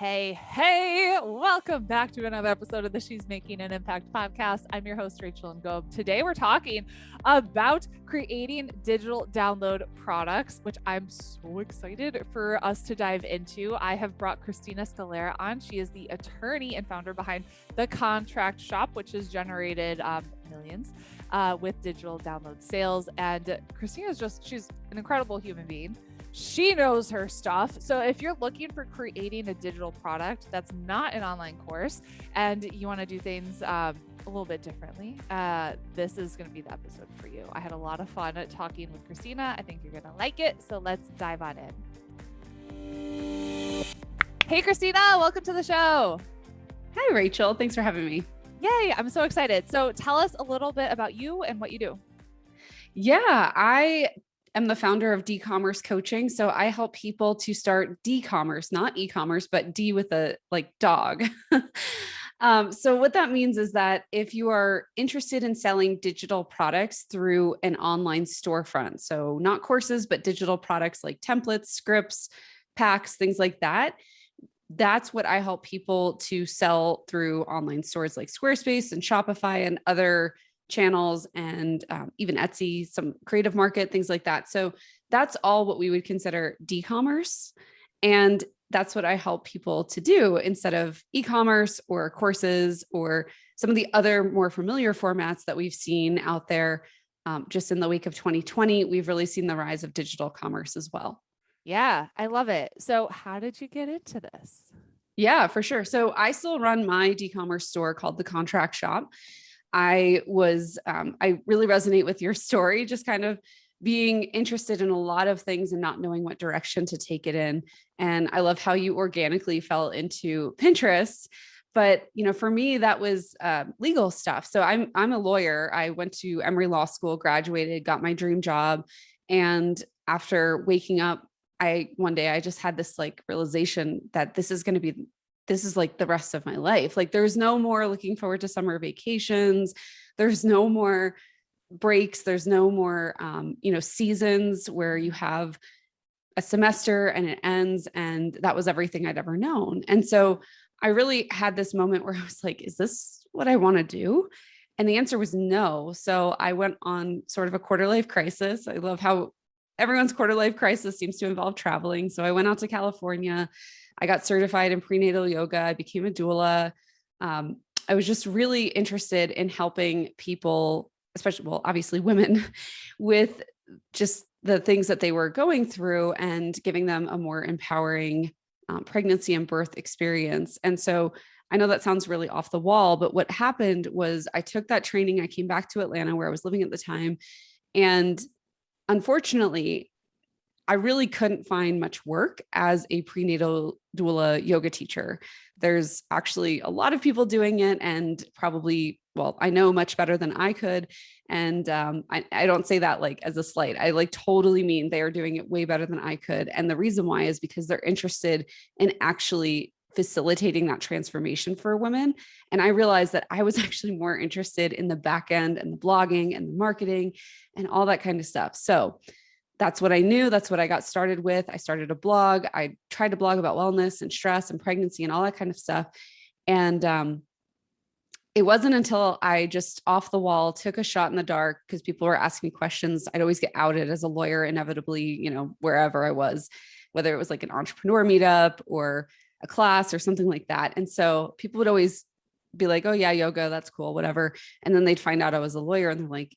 Hey, welcome back to another episode of the She's Making an Impact podcast. I'm your host, Rachel Ngom. Today we're talking about creating digital download products, which I'm so excited for us to dive into. I have brought Christina Scalera on. She is the attorney and founder behind the Contract Shop, which has generated millions with digital download sales. And she's an incredible human being. She knows her stuff. So if you're looking for creating a digital product that's not an online course and you want to do things a little bit differently, this is going to be the episode for you. I had a lot of fun talking with Christina. I think you're going to like it. So let's dive on in. Hey, Christina, welcome to the show. Hi, Rachel. Thanks for having me. Yay. I'm so excited. So tell us a little bit about you and what you do. Yeah, I'm the founder of D-commerce coaching. So I help people to start D-commerce, not e-commerce, but D with a dog. So what that means is that if you are interested in selling digital products through an online storefront, so not courses, but digital products like templates, scripts, packs, things like that, that's what I help people to sell through online stores like Squarespace and Shopify and other channels, and even Etsy, some creative market, things like that. So that's all what we would consider D-commerce. And that's what I help people to do instead of e-commerce or courses or some of the other more familiar formats that we've seen out there. Just in the week of 2020, we've really seen the rise of digital commerce as well. Yeah, I love it. So how did you get into this? Yeah, for sure. So I still run my D-commerce store called the Contract Shop. I really resonate with your story, just kind of being interested in a lot of things and not knowing what direction to take it in. And I love how you organically fell into Pinterest. But, for me, that was legal stuff. So I'm a lawyer. I went to Emory Law School, graduated, got my dream job. And after waking up, one day I just had this realization that this is like the rest of my life. There's no more looking forward to summer vacations. There's no more breaks. There's no more, seasons where you have a semester and it ends. And that was everything I'd ever known. And so I really had this moment where I was like, is this what I want to do? And the answer was no. So I went on sort of a quarter life crisis. I love how everyone's quarter life crisis seems to involve traveling. So I went out to California. I got certified in prenatal yoga. I became a doula. I was just really interested in helping people, obviously women, with just the things that they were going through and giving them a more empowering pregnancy and birth experience. And so I know that sounds really off the wall, but what happened was I took that training. I came back to Atlanta where I was living at the time. And unfortunately, I really couldn't find much work as a prenatal doula yoga teacher. There's actually a lot of people doing it and probably, I know much better than I could. And I don't say that as a slight. I totally mean they are doing it way better than I could. And the reason why is because they're interested in actually facilitating that transformation for women. And I realized that I was actually more interested in the back end and the blogging and the marketing and all that kind of stuff. So that's what I knew. That's what I got started with. I started a blog. I tried to blog about wellness and stress and pregnancy and all that kind of stuff. And it wasn't until I just off the wall took a shot in the dark because people were asking me questions. I'd always get outed as a lawyer, inevitably, wherever I was, whether it was an entrepreneur meetup or a class or something like that. And so people would always be like, oh yeah, yoga, that's cool, whatever. And then they'd find out I was a lawyer and they're like,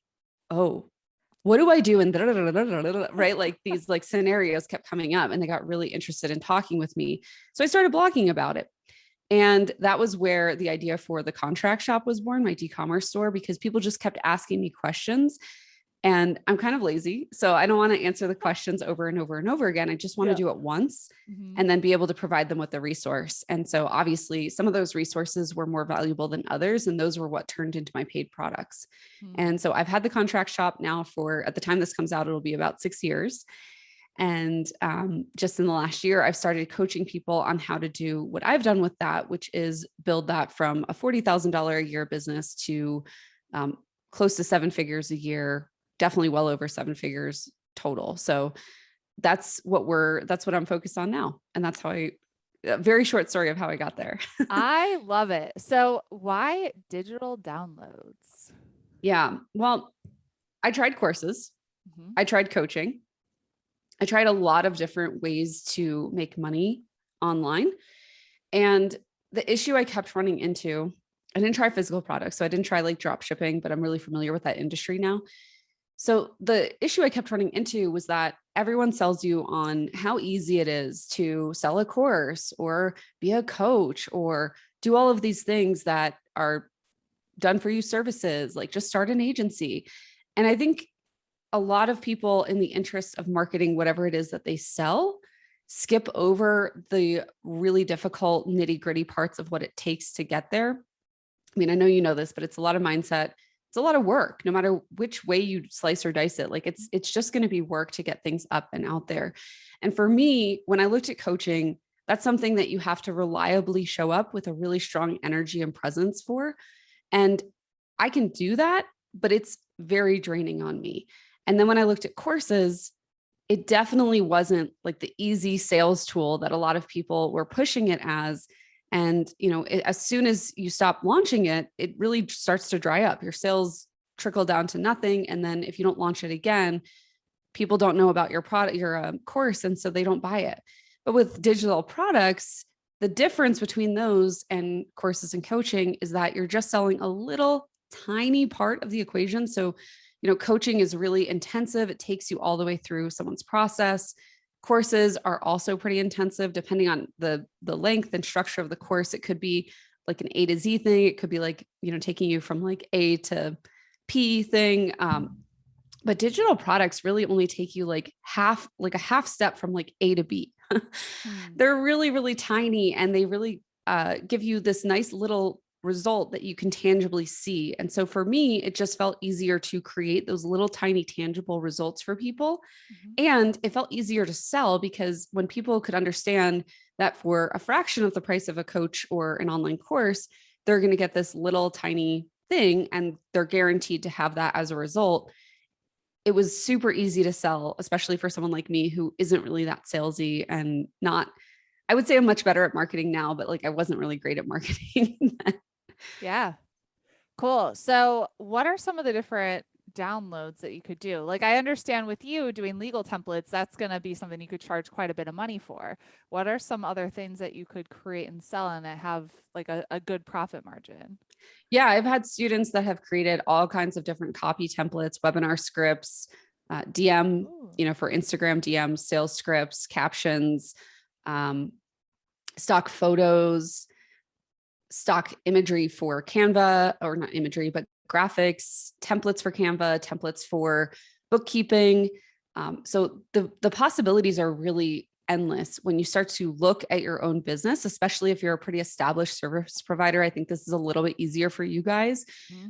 oh, what do I do? And right? These scenarios kept coming up and they got really interested in talking with me. So I started blogging about it. And that was where the idea for the Contract Shop was born, my D-commerce store, because people just kept asking me questions. And I'm kind of lazy. So I don't want to answer the questions over and over and over again. I just want to do it once and then be able to provide them with a resource. And so obviously some of those resources were more valuable than others. And those were what turned into my paid products. And so I've had the Contract Shop now at the time this comes out, it'll be about 6 years. And just in the last year, I've started coaching people on how to do what I've done with that, which is build that from a $40,000 a year business to close to 7 figures a year, definitely well over 7 figures total. So that's what I'm focused on now. And that's how a very short story of how I got there. I love it. So why digital downloads? Yeah. Well, I tried courses. Mhm. I tried coaching. I tried a lot of different ways to make money online. And the issue I kept running into, I didn't try physical products. So I didn't try like drop shipping, but I'm really familiar with that industry now. So the issue I kept running into was that everyone sells you on how easy it is to sell a course or be a coach or do all of these things that are done for you services, like just start an agency. And I think a lot of people, in the interest of marketing whatever it is that they sell, skip over the really difficult nitty gritty parts of what it takes to get there. I mean, I know you know this, but it's a lot of mindset. It's a lot of work, no matter which way you slice or dice it. Like it's just going to be work to get things up and out there. And for me, when I looked at coaching, that's something that you have to reliably show up with a really strong energy and presence for. And I can do that, but it's very draining on me. And then when I looked at courses, it definitely wasn't like the easy sales tool that a lot of people were pushing it as. And, as soon as you stop launching it, it really starts to dry up. Your sales trickle down to nothing. And then if you don't launch it again, people don't know about your product, your course, and so they don't buy it. But with digital products, the difference between those and courses and coaching is that you're just selling a little tiny part of the equation. So, coaching is really intensive. It takes you all the way through someone's process. Courses are also pretty intensive, depending on the length and structure of the course. It could be like an A to Z thing. It could be like, taking you from like A to P thing. But digital products really only take you like a half step from like A to B. They're really, really tiny, and they really give you this nice little result that you can tangibly see. And so for me, it just felt easier to create those little tiny tangible results for people. And it felt easier to sell because when people could understand that for a fraction of the price of a coach or an online course, they're going to get this little tiny thing and they're guaranteed to have that as a result. It was super easy to sell, especially for someone like me who isn't really that salesy and not, I would say I'm much better at marketing now, but like I wasn't really great at marketing. Yeah. Cool. So what are some of the different downloads that you could do? Like, I understand with you doing legal templates, that's going to be something you could charge quite a bit of money for. What are some other things that you could create and sell and have like a good profit margin? Yeah, I've had students that have created all kinds of different copy templates, webinar scripts, DM, for Instagram DMs, sales scripts, captions, stock photos, stock imagery for Canva, or not imagery, but graphics, templates for Canva, templates for bookkeeping. So the possibilities are really endless when you start to look at your own business, especially if you're a pretty established service provider. I think this is a little bit easier for you guys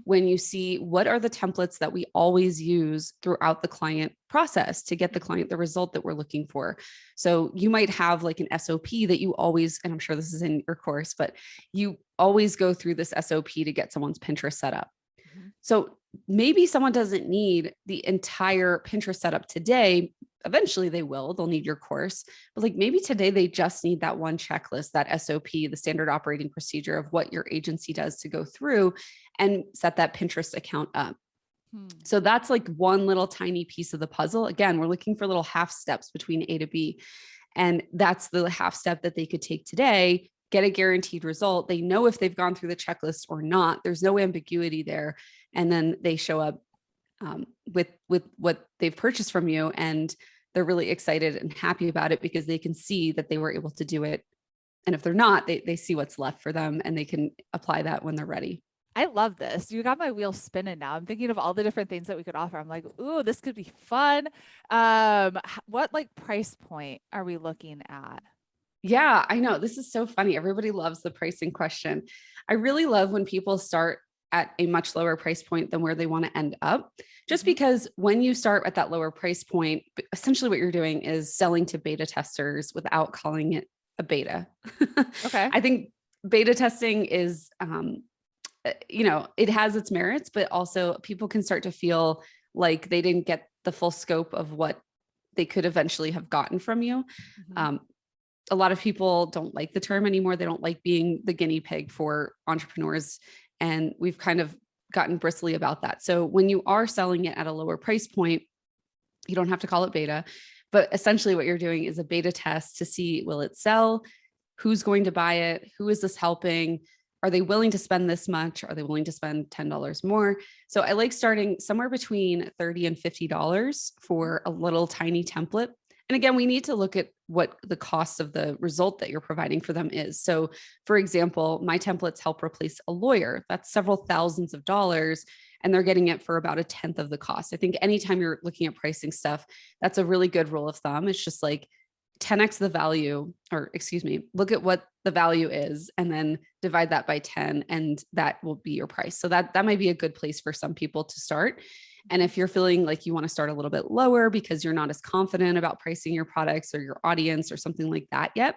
when you see what are the templates that we always use throughout the client process to get the client the result that we're looking for. So you might have like an SOP that you always, and I'm sure this is in your course, but you always go through this SOP to get someone's Pinterest set up. So maybe someone doesn't need the entire Pinterest setup today. Eventually they will, they'll need your course, but like maybe today they just need that one checklist, that SOP, the standard operating procedure of what your agency does to go through and set that Pinterest account up. So that's like one little tiny piece of the puzzle. Again, we're looking for little half steps between A to B. And that's the half step that they could take today, get a guaranteed result. They know if they've gone through the checklist or not. There's no ambiguity there. And then they show up with what they've purchased from you, and they're really excited and happy about it because they can see that they were able to do it. And if they're not, they see what's left for them and they can apply that when they're ready. I love this. You got my wheel spinning now. I'm thinking of all the different things that we could offer. I'm like, ooh, this could be fun. What like price point are we looking at? Yeah, I know. This is so funny. Everybody loves the pricing question. I really love when people start at a much lower price point than where they want to end up, just because when you start at that lower price point, essentially what you're doing is selling to beta testers without calling it a beta. Okay. I think beta testing is, it has its merits, but also people can start to feel like they didn't get the full scope of what they could eventually have gotten from you. a lot of people don't like the term anymore. They don't like being the guinea pig for entrepreneurs. And we've kind of gotten bristly about that. So when you are selling it at a lower price point, you don't have to call it beta, but essentially what you're doing is a beta test to see, will it sell? Who's going to buy it? Who is this helping? Are they willing to spend this much? Are they willing to spend $10 more? So I like starting somewhere between $30 and $50 for a little tiny template. And again, we need to look at what the cost of the result that you're providing for them is. So for example, my templates help replace a lawyer. That's several thousands of dollars, and they're getting it for about a tenth of the cost. I think anytime you're looking at pricing stuff, that's a really good rule of thumb. It's just like 10x the value, or excuse me, look at what the value is and then divide that by 10, and that will be your price. So that might be a good place for some people to start. And if you're feeling like you want to start a little bit lower because you're not as confident about pricing your products or your audience or something like that yet,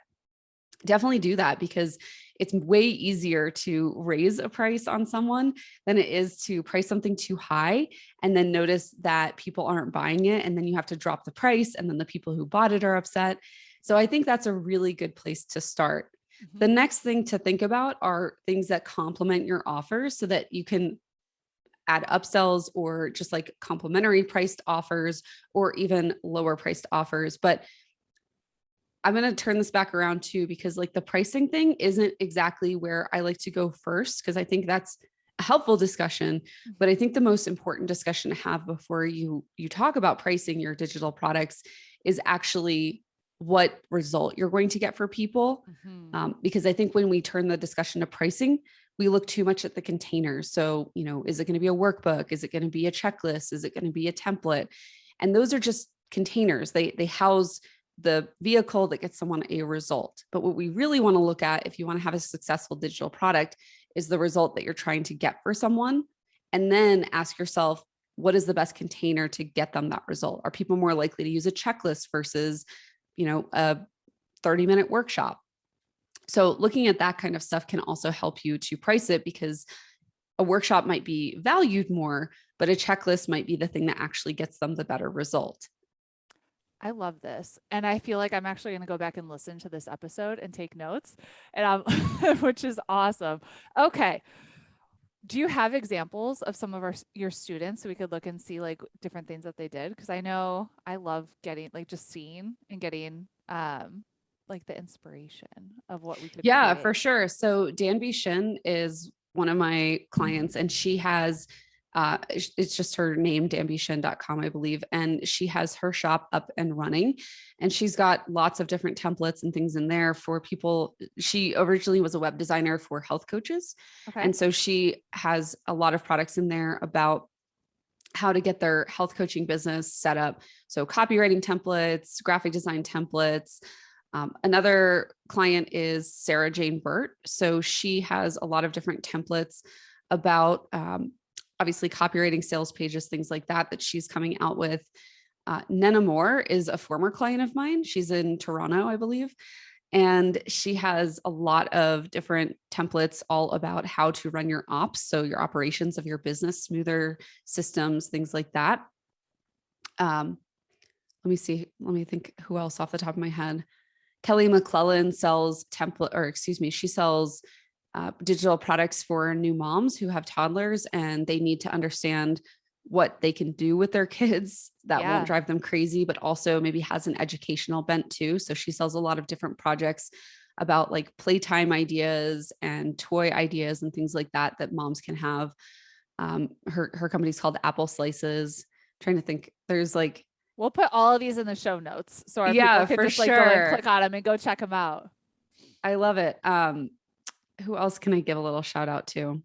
definitely do that, because it's way easier to raise a price on someone than it is to price something too high and then notice that people aren't buying it. And then you have to drop the price, and then the people who bought it are upset. So I think that's a really good place to start. The next thing to think about are things that complement your offers so that you can add upsells or just like complimentary priced offers or even lower priced offers. But I'm going to turn this back around too, because like the pricing thing isn't exactly where I like to go first, because I think that's a helpful discussion. But I think the most important discussion to have before you talk about pricing your digital products is actually what result you're going to get for people. Because I think when we turn the discussion to pricing, we look too much at the containers. So, is it going to be a workbook? Is it going to be a checklist? Is it going to be a template? And those are just containers. They house the vehicle that gets someone a result. But what we really want to look at, if you want to have a successful digital product, is the result that you're trying to get for someone. And then ask yourself, what is the best container to get them that result? Are people more likely to use a checklist versus, a 30-minute workshop? So looking at that kind of stuff can also help you to price it, because a workshop might be valued more, but a checklist might be the thing that actually gets them the better result. I love this. And I feel like I'm actually going to go back and listen to this episode and take notes, and which is awesome. Okay. Do you have examples of some of your students so we could look and see like different things that they did? Because I know I love getting like just seeing and getting like the inspiration of what we could create. For sure. So Danby Shin is one of my clients, and she has it's just her name, danbyshin.com, I believe. And she has her shop up and running, and she's got lots of different templates and things in there for people. She originally was a web designer for health coaches. Okay. And so she has a lot of products in there about how to get their health coaching business set up. So copywriting templates, graphic design templates. Another client is Sarah Jane Burt. So she has a lot of different templates about obviously copywriting, sales pages, things like that she's coming out with. Nena Moore is a former client of mine. She's in Toronto, I believe. And she has a lot of different templates all about how to run your ops. So your operations of your business, smoother systems, things like that. Let me think who else off the top of my head. Kelly McClellan sells she sells digital products for new moms who have toddlers, and they need to understand what they can do with their kids that won't drive them crazy, but also maybe has an educational bent too. So she sells a lot of different projects about like playtime ideas and toy ideas and things like that moms can have. Her company's called Apple Slices. I'm trying to think, there's like, we'll put all of these in the show notes so our people can just like go and click on them and go check them out. I love it. Who else can I give a little shout out to?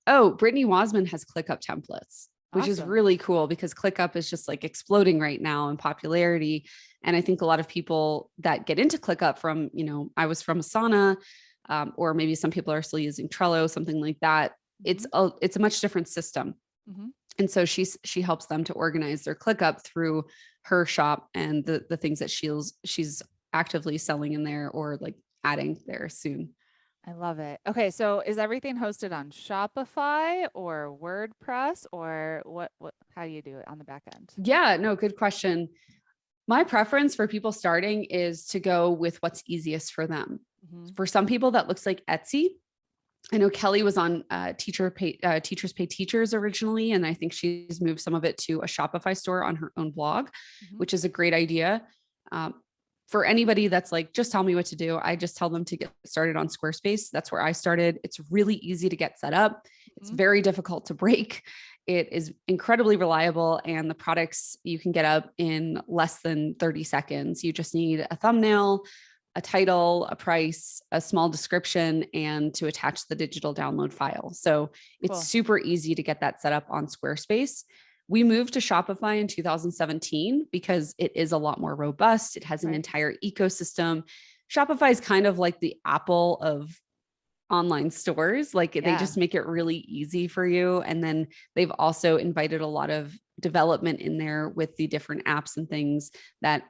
Oh, Brittany Wasman has ClickUp templates, which is really cool, because ClickUp is just like exploding right now in popularity. And I think a lot of people that get into ClickUp from, I was from Asana, or maybe some people are still using Trello, something like that. It's a much different system. And so she helps them to organize their ClickUp through her shop and the things that she's actively selling in there or like adding there soon. I love it. Okay. So is everything hosted on Shopify or WordPress, or how do you do it on the back end? Yeah, no, good question. My preference for people starting is to go with what's easiest for them. For some people, that looks like Etsy. I know Kelly was on Teachers Pay Teachers originally, and I think she's moved some of it to a Shopify store on her own blog, which is a great idea. For anybody that's like, just tell me what to do, I just tell them to get started on Squarespace. That's where I started. It's really easy to get set up. It's very difficult to break. It is incredibly reliable, and the products you can get up in less than 30 seconds. You just need a thumbnail, a title, a price, a small description, and to attach the digital download file. So it's super easy to get that set up on Squarespace. We moved to Shopify in 2017 because it is a lot more robust. It has an entire ecosystem. Shopify is kind of like the Apple of online stores. Like they just make it really easy for you. And then they've also invited a lot of development in there with the different apps and things that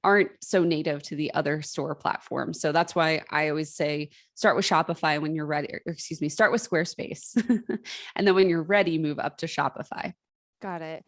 aren't so native to the other store platforms. So that's why I always say, start with Shopify when you're ready, or excuse me, start with Squarespace. And then when you're ready, move up to Shopify. Got it.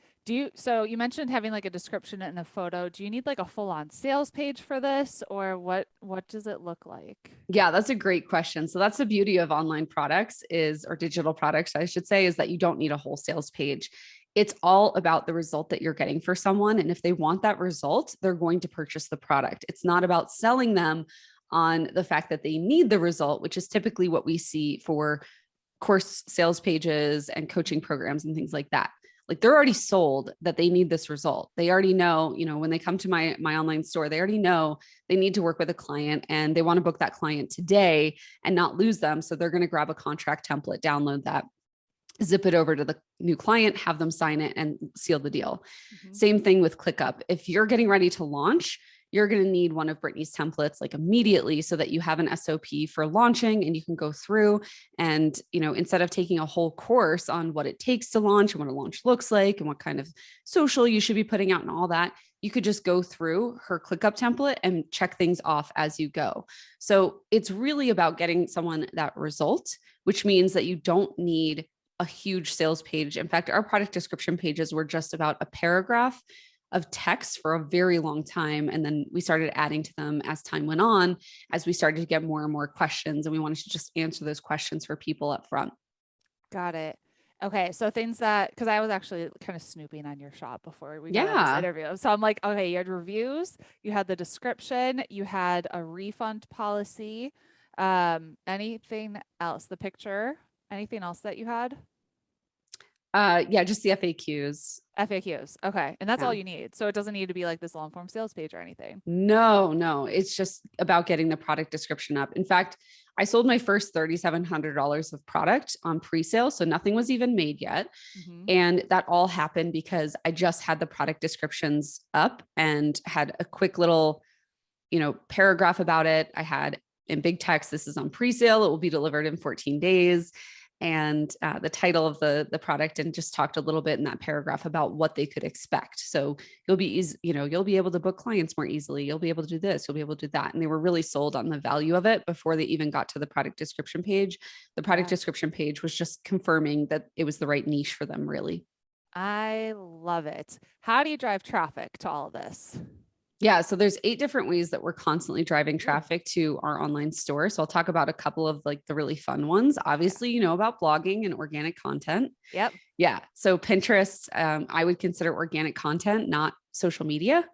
So you mentioned having like a description and a photo. Do you need like a full-on sales page for this, or what does it look like? Yeah, that's a great question. So that's the beauty of online products or digital products, I should say, is that you don't need a whole sales page. It's all about the result that you're getting for someone. And if they want that result, they're going to purchase the product. It's not about selling them on the fact that they need the result, which is typically what we see for course sales pages and coaching programs and things like that. Like they're already sold that they need this result. They already know, when they come to my online store, they already know they need to work with a client and they want to book that client today and not lose them. So they're going to grab a contract template, download that, zip it over to the new client, have them sign it and seal the deal. Same thing with ClickUp. If you're getting ready to launch, you're going to need one of Brittany's templates like immediately so that you have an SOP for launching and you can go through and, instead of taking a whole course on what it takes to launch and what a launch looks like and what kind of social you should be putting out and all that, you could just go through her ClickUp template and check things off as you go. So it's really about getting someone that result, which means that you don't need a huge sales page. In fact, our product description pages were just about a paragraph of text for a very long time. And then we started adding to them as time went on, as we started to get more and more questions. And we wanted to just answer those questions for people up front. Got it. Okay. So things because I was actually kind of snooping on your shop before we got on this interview. So I'm like, okay, you had reviews, you had the description, you had a refund policy. Anything else? The picture? Anything else that you had? Yeah, just the FAQs. FAQs. Okay. And that's all you need. So it doesn't need to be like this long form sales page or anything. No, it's just about getting the product description up. In fact, I sold my first $3,700 of product on pre-sale. So nothing was even made yet. And that all happened because I just had the product descriptions up and had a quick little, paragraph about it. I had in big text, this is on pre-sale. It will be delivered in 14 days. And the title of the product, and just talked a little bit in that paragraph about what they could expect. So you'll be easy, you'll be able to book clients more easily. You'll be able to do this, you'll be able to do that. And they were really sold on the value of it before they even got to the product description page. The product description page was just confirming that it was the right niche for them, really. I love it. How do you drive traffic to all of this? Yeah. So there's 8 different ways that we're constantly driving traffic to our online store. So I'll talk about a couple of like the really fun ones. Obviously, you know about blogging and organic content. Yep. Yeah. So Pinterest, I would consider organic content, not social media.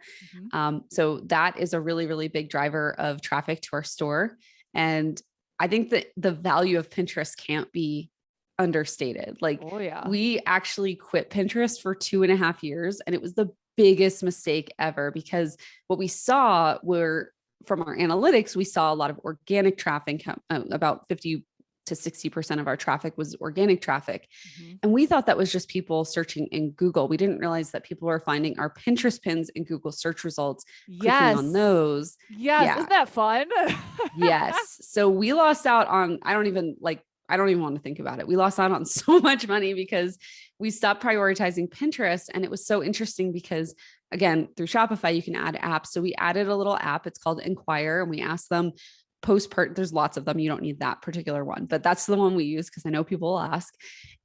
So that is a really, really big driver of traffic to our store. And I think that the value of Pinterest can't be understated. Like we actually quit Pinterest for 2.5 years, and it was the biggest mistake ever, because what we saw were from our analytics, we saw a lot of organic traffic, about 50 to 60% of our traffic was organic traffic. And we thought that was just people searching in Google. We didn't realize that people were finding our Pinterest pins in Google search results, clicking on those. Yes. Isn't that fun? Yes. So we lost out on, I don't even want to think about it. We lost out on so much money because we stopped prioritizing Pinterest. And it was so interesting because, again, through Shopify, you can add apps. So we added a little app. It's called Inquire. And we asked them there's lots of them. You don't need that particular one, but that's the one we use because I know people will ask.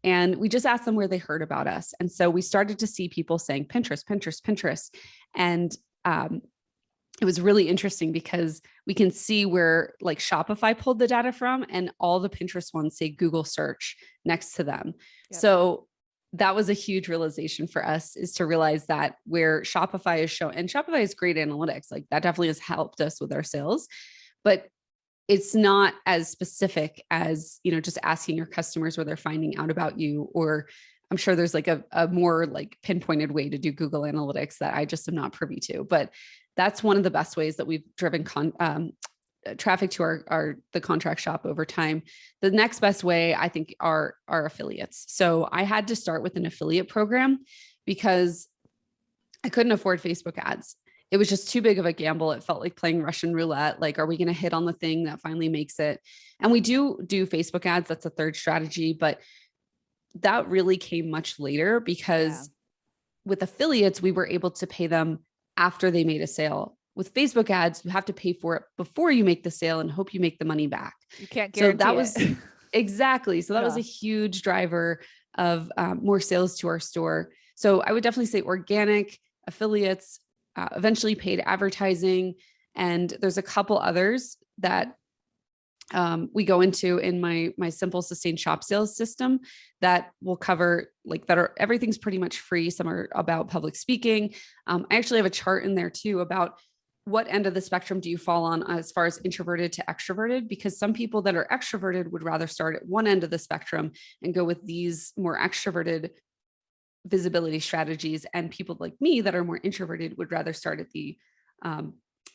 And we just asked them where they heard about us. And so we started to see people saying Pinterest, Pinterest, Pinterest. And it was really interesting because we can see where like Shopify pulled the data from, and all the Pinterest ones say Google search next to them. Yep. So that was a huge realization for us, is to realize that where Shopify is shown, and Shopify is great analytics, like that definitely has helped us with our sales, but it's not as specific as, just asking your customers where they're finding out about you, or I'm sure there's like a more like pinpointed way to do Google Analytics that I just am not privy to, but that's one of the best ways that we've driven traffic to the contract shop over time. The next best way, I think, are affiliates. So I had to start with an affiliate program because I couldn't afford Facebook ads. It was just too big of a gamble. It felt like playing Russian roulette. Like, are we going to hit on the thing that finally makes it? And we do Facebook ads. That's a third strategy, but that really came much later because with affiliates, we were able to pay them after they made a sale. With Facebook ads, you have to pay for it before you make the sale and hope you make the money back. You can't guarantee that was it. Exactly. So that was a huge driver of more sales to our store. So I would definitely say organic, affiliates, eventually paid advertising. And there's a couple others that we go into in my simple sustained shop sales system that will cover, like, everything's pretty much free. Some are about public speaking. I actually have a chart in there too about what end of the spectrum do you fall on as far as introverted to extroverted, because some people that are extroverted would rather start at one end of the spectrum and go with these more extroverted visibility strategies. And people like me that are more introverted would rather start at the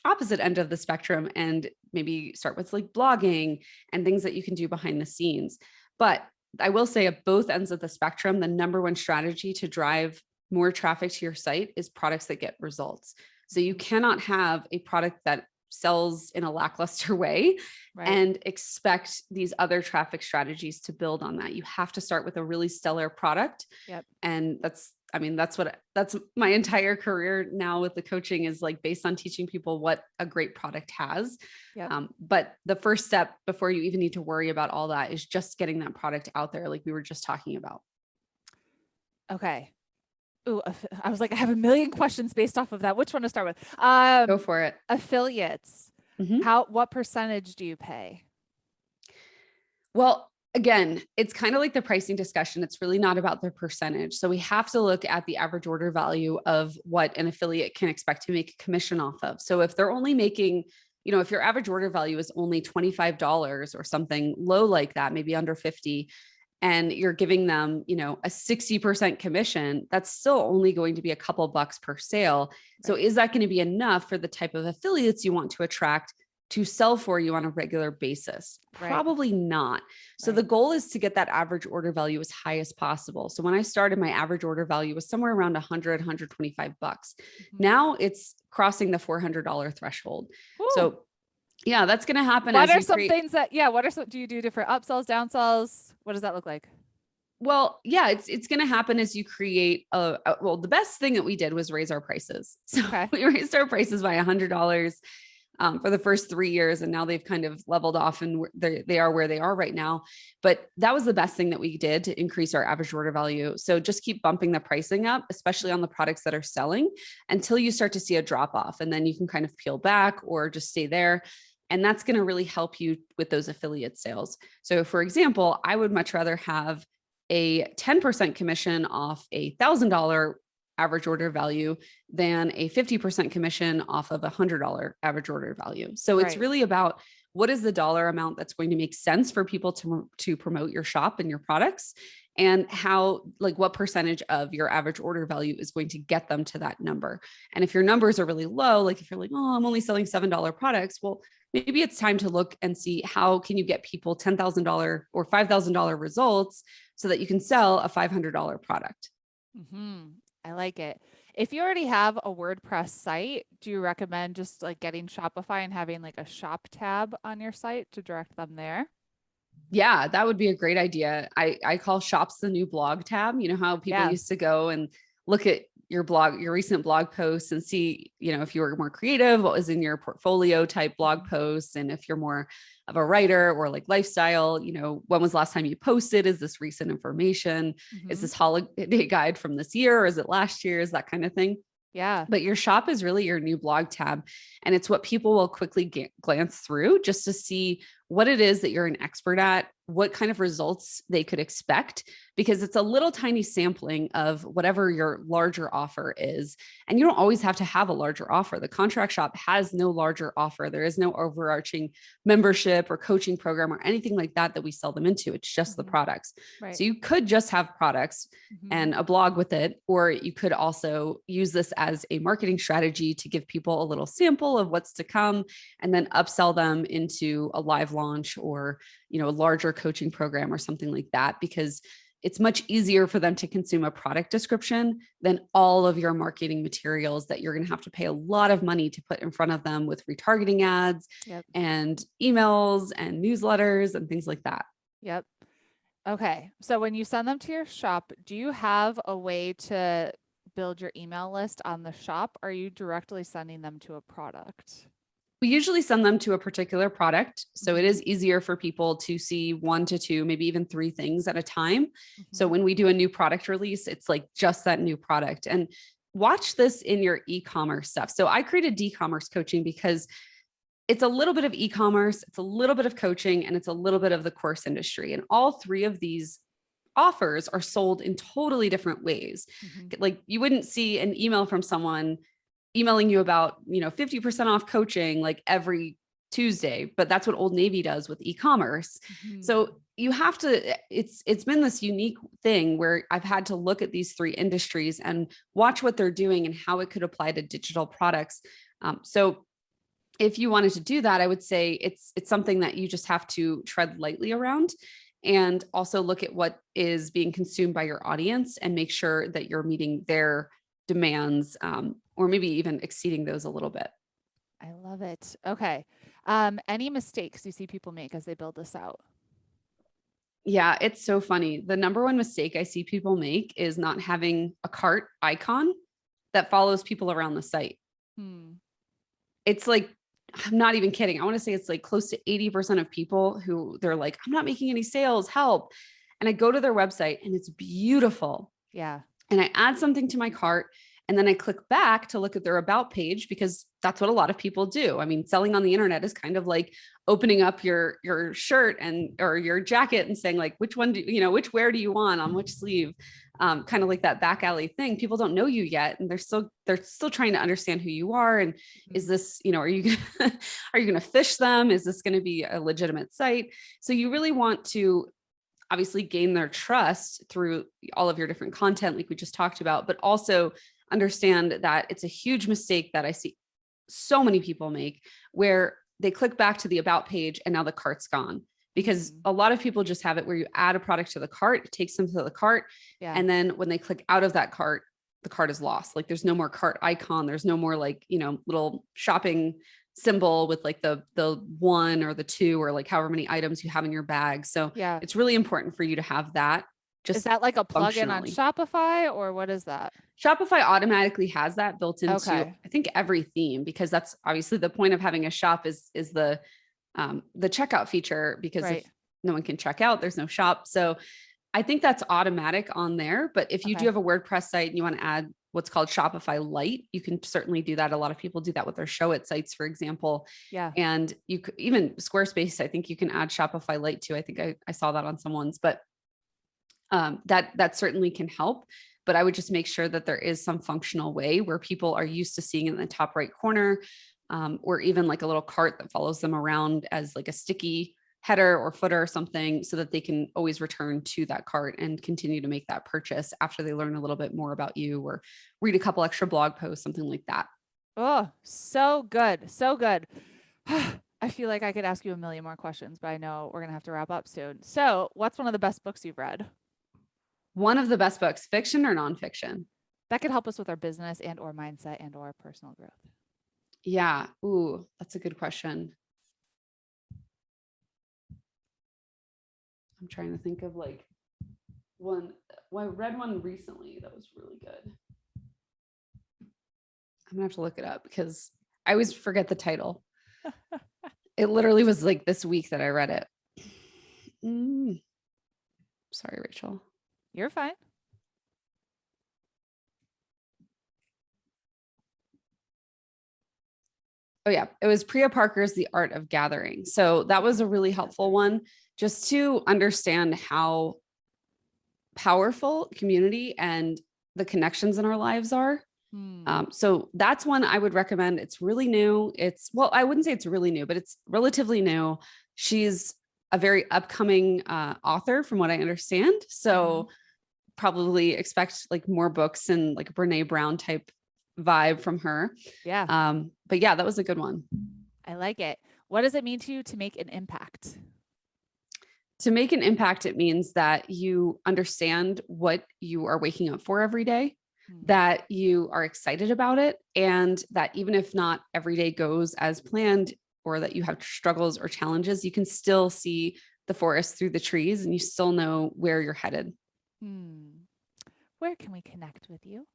opposite end of the spectrum and maybe start with like blogging and things that you can do behind the scenes. But I will say at both ends of the spectrum, the number one strategy to drive more traffic to your site is products that get results. So you cannot have a product that sells in a lackluster way and expect these other traffic strategies to build on that. You have to start with a really stellar product. And that's my entire career now with the coaching is like based on teaching people what a great product has. But the first step before you even need to worry about all that is just getting that product out there. Like we were just talking about. Okay. Ooh, I was like, I have a million questions based off of that. Which one to start with? Go for it. Affiliates. What percentage do you pay? Well, again, it's kind of like the pricing discussion. It's really not about the percentage. So we have to look at the average order value of what an affiliate can expect to make a commission off of. So if they're only making, if your average order value is only $25 or something low like that, maybe under 50, and you're giving them, a 60% commission, that's still only going to be a couple bucks per sale. So is that going to be enough for the type of affiliates you want to attract to sell for you on a regular basis? Probably not. So the goal is to get that average order value as high as possible. So when I started, my average order value was somewhere around 100, 125 bucks. Now it's crossing the $400 threshold. Ooh. So yeah, that's going to happen. What are some things that, do you do different upsells, downsells? What does that look like? Well, yeah, it's going to happen as you create the best thing that we did was raise our prices. So we raised our prices by $100 for the first 3 years. And now they've kind of leveled off and they are where they are right now. But that was the best thing that we did to increase our average order value. So just keep bumping the pricing up, especially on the products that are selling, until you start to see a drop off. And then you can kind of peel back or just stay there. And that's going to really help you with those affiliate sales. So for example, I would much rather have a 10% commission off a $1,000 average order value than a 50% commission off of $100 average order value. So it's really about what is the dollar amount that's going to make sense for people to promote your shop and your products, and how, like, what percentage of your average order value is going to get them to that number. And if your numbers are really low, like if you're like, oh, I'm only selling $7 products, well, maybe it's time to look and see how can you get people $10,000 or $5,000 results so that you can sell a $500 product. I like it. If you already have a WordPress site, do you recommend just like getting Shopify and having like a shop tab on your site to direct them there? Yeah, that would be a great idea. I call shops the new blog tab. You know how people used to go and look at your blog, your recent blog posts and see, if you were more creative, what was in your portfolio type blog posts. And if you're more of a writer or like lifestyle, when was the last time you posted? Is this recent information? Is this holiday guide from this year? Or is it last year's? That kind of thing. Yeah. But your shop is really your new blog tab. And it's what people will quickly glance through just to see what it is that you're an expert at, what kind of results they could expect, because it's a little tiny sampling of whatever your larger offer is. And you don't always have to have a larger offer. The contract shop has no larger offer. There is no overarching membership or coaching program or anything like that we sell them into. It's just the products. Right. So you could just have products and a blog with it, or you could also use this as a marketing strategy to give people a little sample of what's to come and then upsell them into a live launch or, a larger coaching program or something like that, because it's much easier for them to consume a product description than all of your marketing materials that you're going to have to pay a lot of money to put in front of them with retargeting ads and emails and newsletters and things like that. Yep. Okay. So when you send them to your shop, do you have a way to build your email list on the shop? Or are you directly sending them to a product? We usually send them to a particular product. So it is easier for people to see 1 to 2, maybe even 3 things at a time. So when we do a new product release, it's like just that new product. And watch this in your e-commerce stuff. So I created e-commerce coaching because it's a little bit of e-commerce, it's a little bit of coaching, and it's a little bit of the course industry. And all 3 of these offers are sold in totally different ways. Like you wouldn't see an email from someone emailing you about, 50% off coaching like every Tuesday, but that's what Old Navy does with e-commerce. So you have to, it's been this unique thing where I've had to look at these 3 industries and watch what they're doing and how it could apply to digital products. So if you wanted to do that, I would say it's something that you just have to tread lightly around, and also look at what is being consumed by your audience and make sure that you're meeting their demands, or maybe even exceeding those a little bit. I love it. Okay. Any mistakes you see people make as they build this out? Yeah, it's so funny. The number one mistake I see people make is not having a cart icon that follows people around the site. It's like, I'm not even kidding. I want to say it's like close to 80% of people who they're like, I'm not making any sales, help. And I go to their website and it's beautiful. Yeah. And I add something to my cart, and then I click back to look at their about page, because that's what a lot of people do. I mean, selling on the internet is kind of like opening up your shirt or your jacket and saying like, which one which wear do you want on which sleeve? Kind of like that back alley thing. People don't know you yet, and they're still trying to understand who you are. And is this, are you going to fish them? Is this going to be a legitimate site? So you really want to obviously gain their trust through all of your different content, like we just talked about, but also understand that it's a huge mistake that I see so many people make, where they click back to the about page and now the cart's gone. Because a lot of people just have it where you add a product to the cart, it takes them to the cart. And then when they click out of that cart, the cart is lost. Like there's no more cart icon. There's no more like, little shopping symbol with like the 1 or the 2 or like however many items you have in your bag. So it's really important for you to have that. Just is that like a plugin on Shopify, or what is that? Shopify automatically has that built into, I think, every theme, because that's obviously the point of having a shop is the checkout feature, because if no one can check out, there's no shop. So I think that's automatic on there. But if you do have a WordPress site and you want to add what's called Shopify Lite, you can certainly do that. A lot of people do that with their Show It sites, for example. And you could even Squarespace, I think you can add Shopify Lite too. I think I saw that on someone's, but that certainly can help. But I would just make sure that there is some functional way where people are used to seeing it in the top right corner, or even like a little cart that follows them around as like a sticky header or footer or something, so that they can always return to that cart and continue to make that purchase after they learn a little bit more about you or read a couple extra blog posts, something like that. Oh, so good. So good. I feel like I could ask you a million more questions, but I know we're going to have to wrap up soon. So what's one of the best books you've read? One of the best books, fiction or nonfiction? That could help us with our business and or mindset and or personal growth. Yeah. Ooh, that's a good question. I'm trying to think of like one. Well, I read one recently that was really good. I'm gonna have to look it up because I always forget the title. It literally was like this week that I read it. Sorry, Rachel. You're fine. Oh yeah, it was Priya Parker's The Art of Gathering. So that was a really helpful one just to understand how powerful community and the connections in our lives are. So that's one I would recommend. It's really new. Well, I wouldn't say it's really new, but it's relatively new. She's a very upcoming author from what I understand. So probably expect like more books and like a Brene Brown type vibe from her. Yeah. But yeah, that was a good one. I like it. What does it mean to you to make an impact? To make an impact, it means that you understand what you are waking up for every day, that you are excited about it, and that even if not every day goes as planned or that you have struggles or challenges, you can still see the forest through the trees and you still know where you're headed. Where can we connect with you?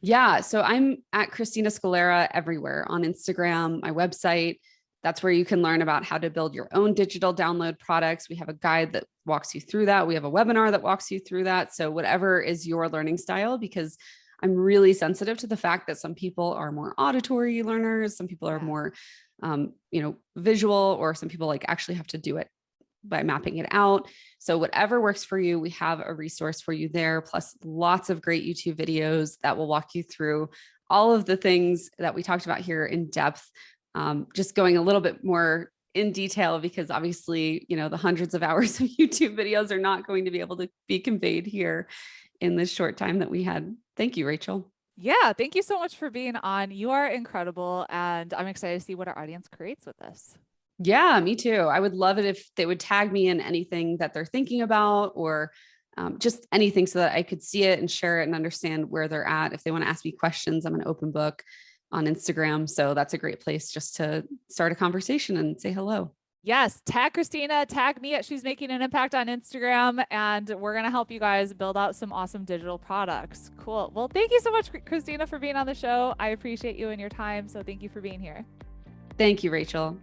Yeah. So I'm at Christina Scalera everywhere on Instagram, my website. That's where you can learn about how to build your own digital download products. We have a guide that walks you through that. We have a webinar that walks you through that. So whatever is your learning style, because I'm really sensitive to the fact that some people are more auditory learners. Some people are more, visual, or some people like actually have to do it by mapping it out. So whatever works for you, we have a resource for you there, plus lots of great YouTube videos that will walk you through all of the things that we talked about here in depth. Just going a little bit more in detail, because obviously, the hundreds of hours of YouTube videos are not going to be able to be conveyed here in this short time that we had. Thank you, Rachel. Yeah, thank you so much for being on. You are incredible, and I'm excited to see what our audience creates with this. Yeah, me too. I would love it if they would tag me in anything that they're thinking about, or just anything, so that I could see it and share it and understand where they're at. If they want to ask me questions, I'm an open book on Instagram. So that's a great place just to start a conversation and say hello. Yes. Tag Christina, tag me at She's Making an Impact on Instagram, and we're going to help you guys build out some awesome digital products. Cool. Well, thank you so much, Christina, for being on the show. I appreciate you and your time. So thank you for being here. Thank you, Rachel.